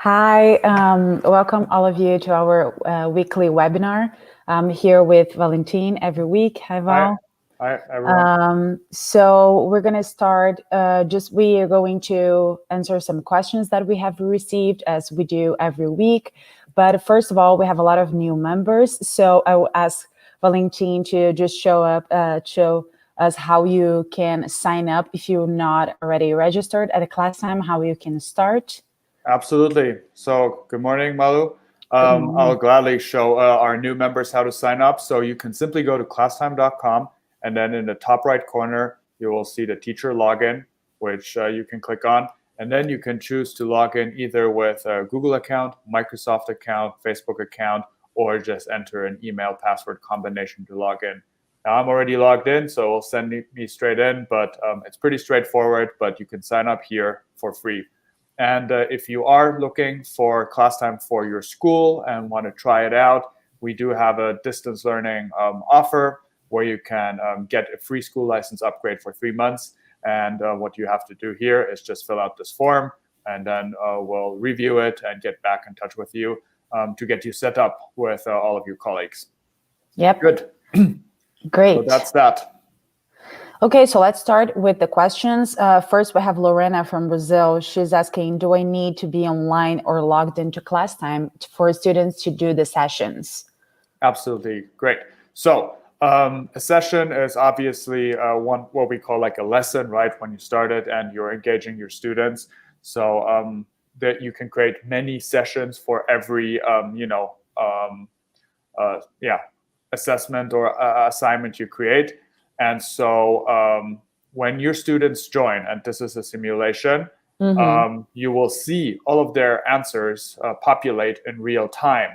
Hi, welcome all of you to our weekly webinar. I'm here with Valentin every week. Hi, Val. Hi, everyone. So we're going to start, we are going to answer some questions that we have received as we do every week. But first of all, we have a lot of new members. So I will ask Valentin to just show us how you can sign up if you're not already registered at a Classtime, how you can start. Absolutely. So good morning, Malu. I'll gladly show our new members how to sign up. So you can simply go to classtime.com, and then in the top right corner, you will see the teacher login, which you can click on. And then you can choose to log in either with a Google account, Microsoft account, Facebook account, or just enter an email password combination to log in. Now, I'm already logged in, so it'll send me straight in, but it's pretty straightforward, but you can sign up here for free. And if you are looking for Classtime for your school and want to try it out, we do have a distance learning offer where you can get a free school license upgrade for 3 months. And what you have to do here is just fill out this form, and then we'll review it and get back in touch with you to get you set up with all of your colleagues. Yep. Good. Great. So that's that. Okay, so let's start with the questions. First, we have Lorena from Brazil. She's asking, do I need to be online or logged into Classtime for students to do the sessions? Absolutely. Great. So a session is obviously what we call like a lesson, right? When you start it and you're engaging your students. So that you can create many sessions for every, assessment or assignment you create. And so when your students join, and this is a simulation, you will see all of their answers populate in real time.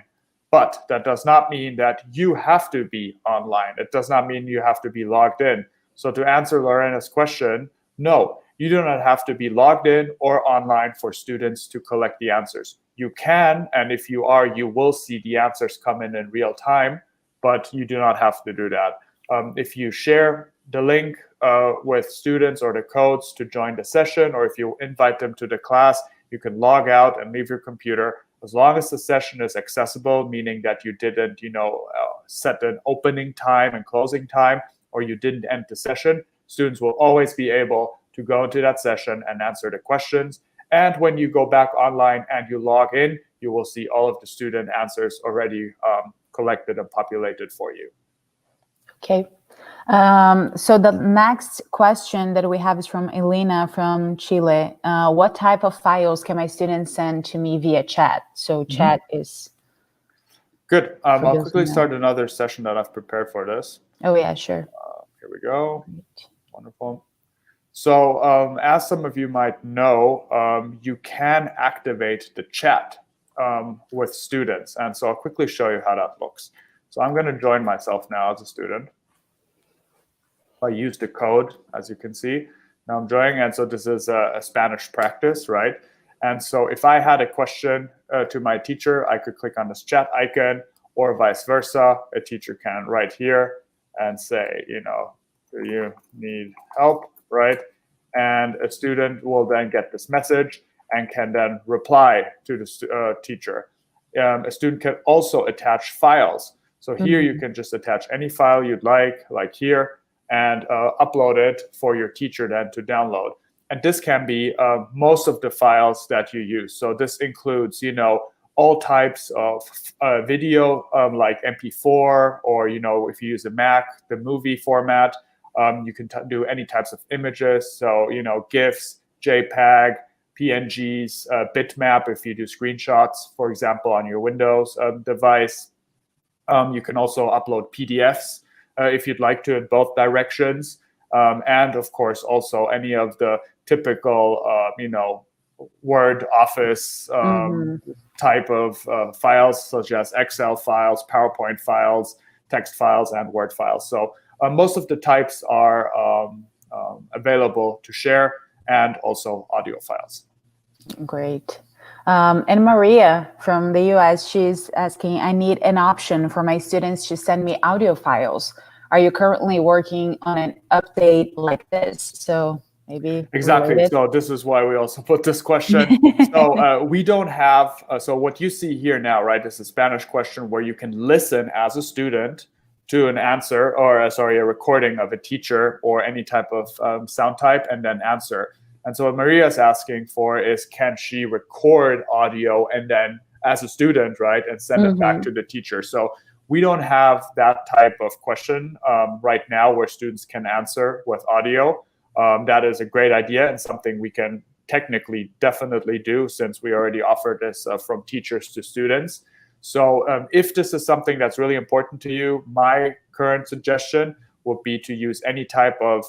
But that does not mean that you have to be online. It does not mean you have to be logged in. So to answer Lorena's question, no, you do not have to be logged in or online for students to collect the answers. You can, and if you are, you will see the answers come in real time, but you do not have to do that. If you share the link with students or the codes to join the session, or if you invite them to the class, you can log out and leave your computer. As long as the session is accessible, meaning that you didn't, set an opening time and closing time, or you didn't end the session, students will always be able to go into that session and answer the questions. And when you go back online and you log in, you will see all of the student answers already collected and populated for you. Okay. So the next question that we have is from Elena from Chile. What type of files can my students send to me via chat? So chat is... Good. I'll quickly start another session that I've prepared for this. Oh, yeah, sure. Here we go. Wonderful. So as some of you might know, you can activate the chat with students. And so I'll quickly show you how that looks. So I'm going to join myself now as a student. I use the code, as you can see. Now I'm joining, and so this is a Spanish practice, right? And so if I had a question to my teacher, I could click on this chat icon, or vice versa. A teacher can write here and say, do you need help, right? And a student will then get this message and can then reply to the teacher. A student can also attach files. So here you can just attach any file you'd like here, and upload it for your teacher then to download. And this can be most of the files that you use. So this includes, all types of video like MP4, or, if you use a Mac, the movie format. You can do any types of images. So, GIFs, JPEG, PNGs, bitmap if you do screenshots, for example, on your Windows device. You can also upload PDFs if you'd like to in both directions. And of course, also any of the typical, Word, Office type of files, such as Excel files, PowerPoint files, text files, and Word files. So most of the types are available to share, and also audio files. Great. And Maria from the US, she's asking, I need an option for my students to send me audio files. Are you currently working on an update like this? So maybe Exactly. related? So this is why we also put this question. So we don't have, so what you see here now, right, is a Spanish question where you can listen as a student to an answer, or sorry, a recording of a teacher or any type of sound type, and then answer. And so what Maria is asking for is, can she record audio and then as a student, right, and send it back to the teacher? So we don't have that type of question right now where students can answer with audio. That is a great idea and something we can technically definitely do, since we already offer this from teachers to students. So if this is something that's really important to you, my current suggestion would be to use any type of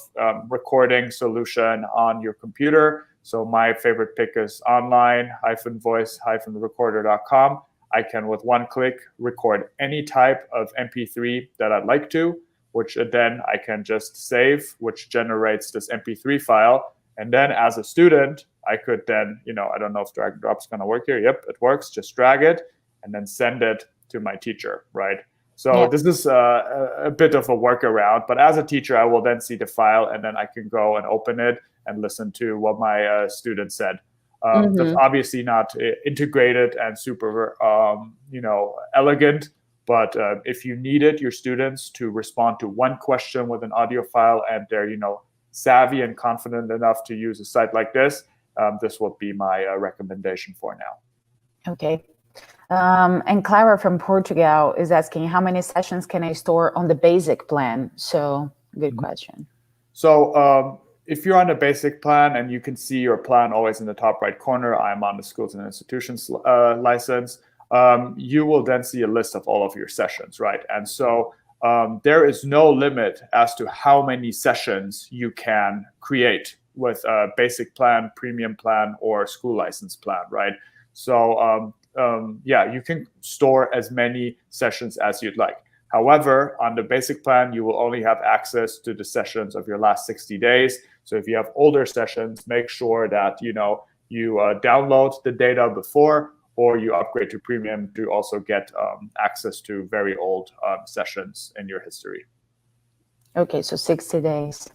recording solution on your computer. So my favorite pick is online-voice-recorder.com. I can, with one click, record any type of MP3 that I'd like to, which then I can just save, which generates this MP3 file. And then as a student, I could then, I don't know if drag and drop is going to work here. Yep, it works. Just drag it and then send it to my teacher, right? So this is a bit of a workaround. But as a teacher, I will then see the file, and then I can go and open it and listen to what my student said. That's obviously not integrated and super, elegant. But if you needed your students to respond to one question with an audio file, and they're, savvy and confident enough to use a site like this, this would be my recommendation for now. Okay. And Clara from Portugal is asking, how many sessions can I store on the basic plan? So good question. So if you're on a basic plan, and you can see your plan always in the top right corner, I'm on the schools and institutions license. You will then see a list of all of your sessions, right? And so there is no limit as to how many sessions you can create with a basic plan, premium plan, or school license plan, right? So you can store as many sessions as you'd like. However, on the basic plan, you will only have access to the sessions of your last 60 days. So if you have older sessions, make sure that you download the data before, or you upgrade to premium to also get access to very old sessions in your history. Okay, so 60 days.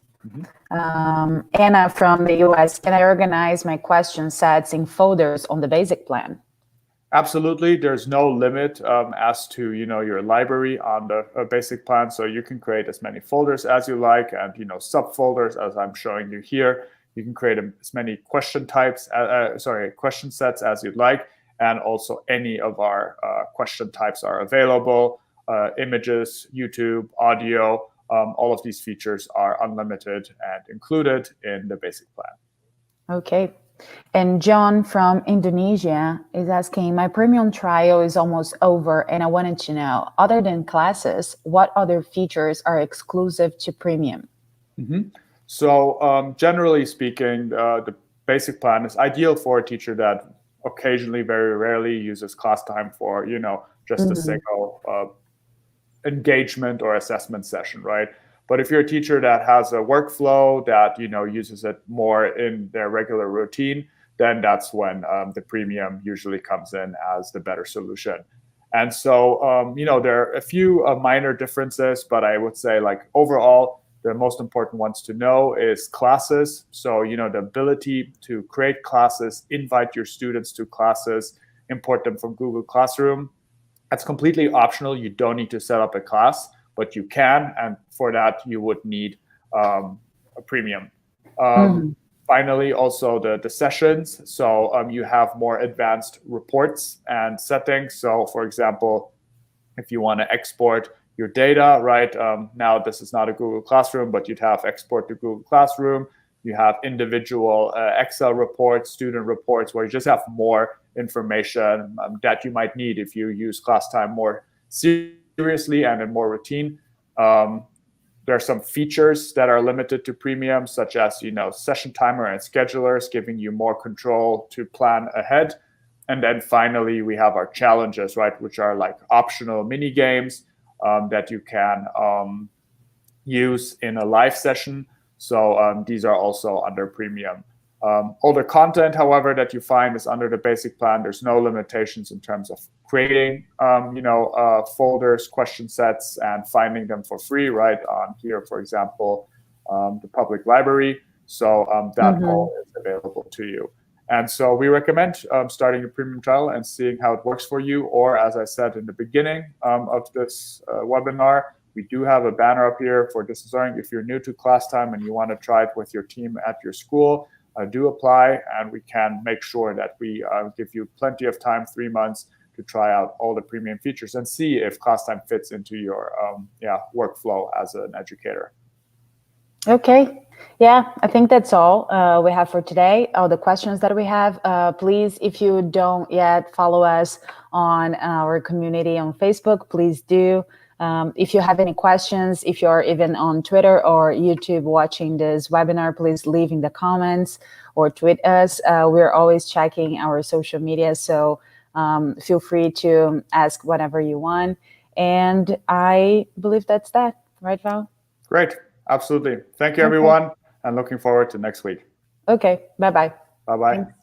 Anna from the US, can I organize my question sets in folders on the basic plan? Absolutely. There's no limit as to your library on the basic plan. So you can create as many folders as you like, and subfolders as I'm showing you here. You can create as many question types, question sets as you'd like. And also any of our question types are available. Images, YouTube, audio, all of these features are unlimited and included in the basic plan. Okay. And John from Indonesia is asking, my premium trial is almost over, and I wanted to know, other than classes, what other features are exclusive to premium? So generally speaking, the basic plan is ideal for a teacher that occasionally, very rarely, uses Classtime for just a single engagement or assessment session, right? But if you're a teacher that has a workflow that uses it more in their regular routine, then that's when the premium usually comes in as the better solution. And so there are a few minor differences, but I would say, like, overall, the most important ones to know is classes. So the ability to create classes, invite your students to classes, import them from Google Classroom. That's completely optional. You don't need to set up a class, but you can, and for that you would need a premium. Finally, also the sessions. So you have more advanced reports and settings. So for example, if you want to export your data, right, now this is not a Google Classroom, but you'd have export to Google Classroom. You have individual Excel reports, student reports, where you just have more information that you might need if you use Classtime more seriously and in more routine. There are some features that are limited to premium, such as session timer and schedulers, giving you more control to plan ahead. And then finally, we have our challenges, right, which are like optional mini games that you can use in a live session. So these are also under premium. All the content, however, that you find is under the basic plan. There's no limitations in terms of creating, folders, question sets, and finding them for free, right? On here, for example, the public library. So that all is available to you. And so we recommend starting a premium trial and seeing how it works for you. Or as I said in the beginning of this webinar, we do have a banner up here for distance learning. If you're new to Classtime and you want to try it with your team at your school, do apply, and we can make sure that we give you plenty of time, 3 months, to try out all the premium features and see if Classtime fits into your workflow as an educator. Okay. Yeah, I think that's all we have for today. All the questions that we have. Please, if you don't yet follow us on our community on Facebook, please do. If you have any questions, if you're even on Twitter or YouTube watching this webinar, please leave in the comments or tweet us. We're always checking our social media, so feel free to ask whatever you want. And I believe that's that. Right, Val? Great. Absolutely. Thank you, everyone, and looking forward to next week. Okay. Bye-bye. Bye-bye. Thanks.